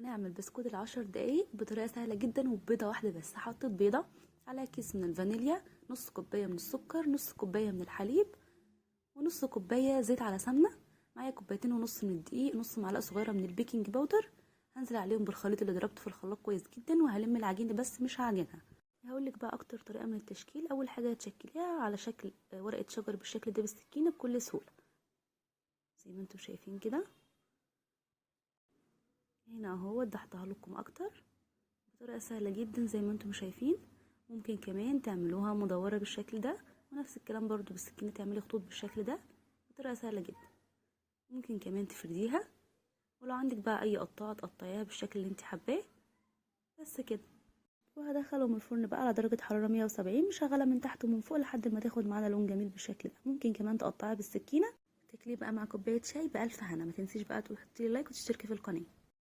هنعمل بسكوت العشر دقايق بطريقه سهله جدا وببيضه واحده بس. حطيت بيضه على كيس من الفانيليا، نص كوبايه من السكر، نص كوبايه من الحليب، ونص كوبايه زيت على سمنه، معايا كوبايتين ونص من الدقيق، نص معلقه صغيره من البيكنج باودر. هنزل عليهم بالخليط اللي ضربته في الخلاط كويس جدا، وهلم العجينه بس مش هعجنها. هقولك بقى اكتر طريقه من التشكيل. اول حاجه تشكليها على شكل ورقه شجر بالشكل ده بالسكينه بكل سهوله زي ما انتم شايفين كده. هنا اهو وضحتها لكم اكتر بطريقه سهله جدا زي ما انتم شايفين. ممكن كمان تعملوها مدوره بالشكل ده، ونفس الكلام برضو بالسكينه تعملي خطوط بالشكل ده بطريقه سهله جدا. ممكن كمان تفرديها، ولو عندك بقى اي قطاعه تقطعيها بالشكل اللي انت حباه بس كده. وهدخلهم الفرن بقى على درجه حراره 170، مشغله من تحت ومن فوق لحد ما تاخد معانا لون جميل بالشكل ده. ممكن كمان تقطعها بالسكينه. تاكليه بقى مع كوبايه شاي بألف هنا. ما تنسيش بقى تحطي لايك وتشتركي في القناه.